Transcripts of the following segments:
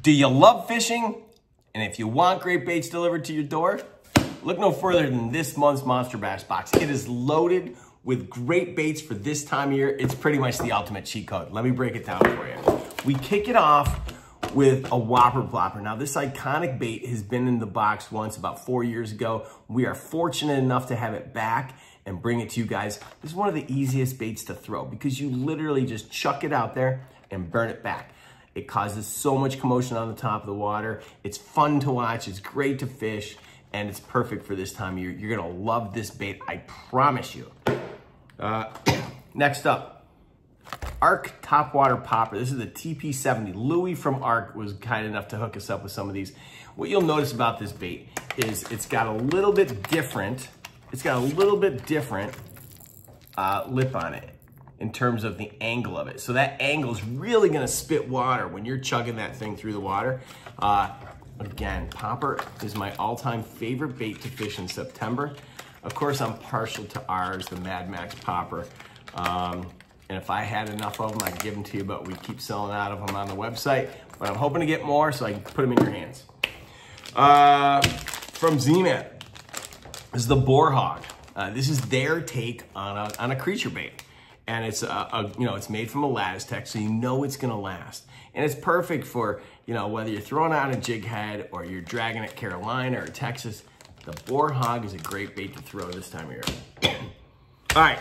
Do you love fishing? And if you want great baits delivered to your door, look no further than this month's Monster Bass box. It is loaded with great baits for this time of year. It's pretty much the ultimate cheat code. Let me break it down for you. We kick it off with a Whopper Plopper. Now, this iconic bait has been in the box once about 4 years ago. We are fortunate enough to have it back and bring it to you guys. This is one of the easiest baits to throw because you literally just chuck it out there and burn it back. It causes so much commotion on the top of the water. It's fun to watch, it's great to fish, and it's perfect for this time of year. You're gonna love this bait, I promise you. Next up, ARK Topwater Popper. This is the TP-70. Louis from ARK was kind enough to hook us up with some of these. What you'll notice about this bait is it's got a little bit different, lip on it in terms of the angle of it. So that angle is really gonna spit water when you're chugging that thing through the water. Again, popper is my all-time favorite bait to fish in September. Of course, I'm partial to ours, the Mad Max popper. And if I had enough of them, I'd give them to you, but we keep selling out of them on the website. But I'm hoping to get more so I can put them in your hands. From Z-Man, this is the Boar Hog. This is their take on a creature bait. And it's it's made from a lattice tech, so you know it's gonna last. And it's perfect for, whether you're throwing out a jig head or you're dragging at Carolina or Texas, the Boar Hog is a great bait to throw this time of year. All right,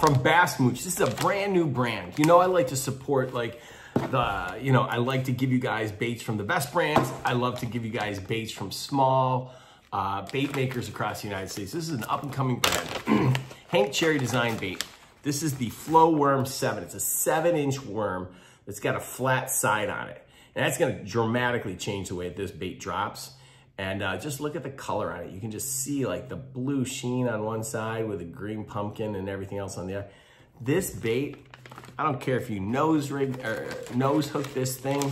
from Bass Mooch, this is a brand new brand. I like to support I like to give you guys baits from the best brands. I love to give you guys baits from small bait makers across the United States. This is an up and coming brand. Hank Cherry design bait. This is the Flow Worm 7. It's a 7-inch worm that's got a flat side on it. And that's gonna dramatically change the way this bait drops. And just look at the color on it. You can just see like the blue sheen on one side with a green pumpkin and everything else on the other. This bait, I don't care if you nose hook this thing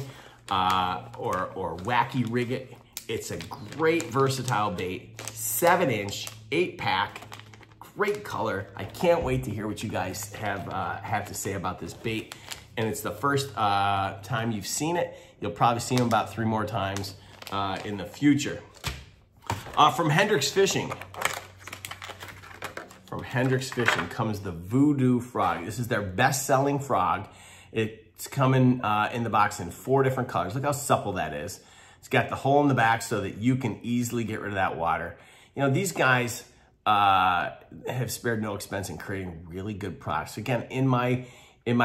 or wacky rig it. It's a great versatile bait. 7-inch, 8-pack. Great color. I can't wait to hear what you guys have to say about this bait. And it's the first time you've seen it. You'll probably see them about 3 more times in the future. From Hendrix Fishing. From Hendrix Fishing comes the Voodoo Frog. This is their best-selling frog. It's coming in the box in 4 different colors. Look how supple that is. It's got the hole in the back so that you can easily get rid of that water. These guys have spared no expense in creating really good products. Again, in my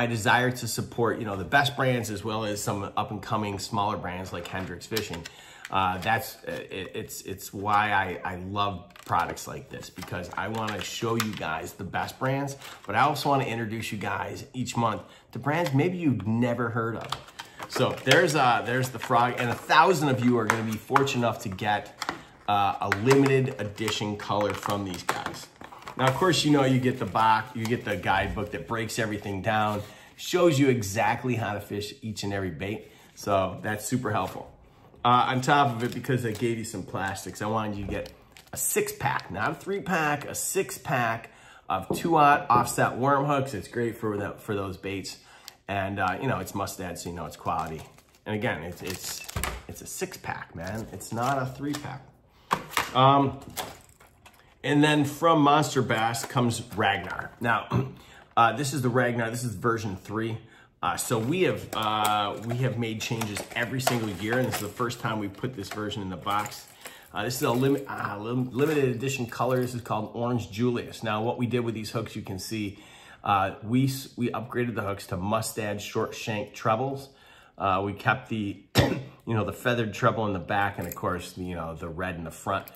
desire to support, the best brands as well as some up and coming smaller brands like Hendrix Fishing, it's why I love products like this, because I want to show you guys the best brands, but I also want to introduce you guys each month to brands maybe you've never heard of. So there's the frog, and 1,000 of you are going to be fortunate enough to get a limited edition color from these guys. Now, of course, you get the box, you get the guidebook that breaks everything down, shows you exactly how to fish each and every bait. So that's super helpful. On top of it, because I gave you some plastics, I wanted you to get a 6-pack, not a 3-pack, a 6-pack of 2-aught offset worm hooks. It's great for those baits. And it's must-add, so it's quality. And again, it's a 6-pack, man. It's not a 3-pack. And then from Monster Bass comes Ragnar. Now, this is the Ragnar. This is version 3. So we have made changes every single year, and this is the first time we put this version in the box. This is a limited edition color. This is called Orange Julius. Now, what we did with these hooks, you can see, we upgraded the hooks to must-add short shank trebles. We kept the the feathered treble in the back, and of course the red in the front.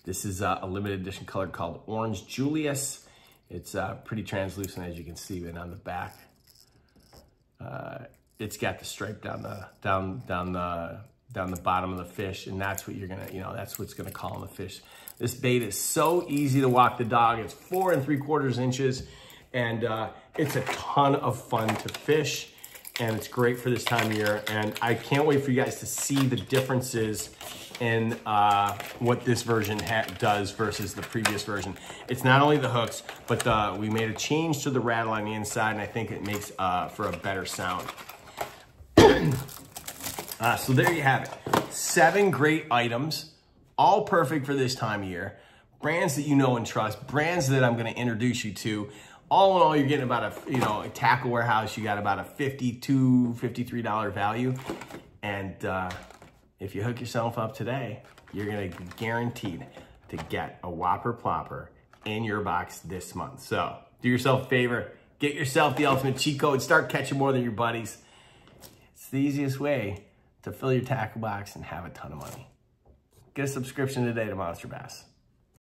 This is a limited edition color called Orange Julius. It's pretty translucent, as you can see, and on the back it's got the stripe down the bottom of the fish, and that's what you're gonna that's what's gonna call the fish. This bait is so easy to walk the dog. It's 4 3/4 inches, and it's a ton of fun to fish. And it's great for this time of year. And I can't wait for you guys to see the differences in what this version does versus the previous version. It's not only the hooks, but we made a change to the rattle on the inside, and I think it makes for a better sound. So there you have it. 7 great items, all perfect for this time of year. Brands that you know and trust, brands that I'm going to introduce you to. All in all, you're getting about a Tackle Warehouse. You got about a $52, $53 value. And if you hook yourself up today, you're going to be guaranteed to get a Whopper Plopper in your box this month. So do yourself a favor, get yourself the ultimate cheat code, start catching more than your buddies. It's the easiest way to fill your tackle box and have a ton of money. Get a subscription today to Monster Bass.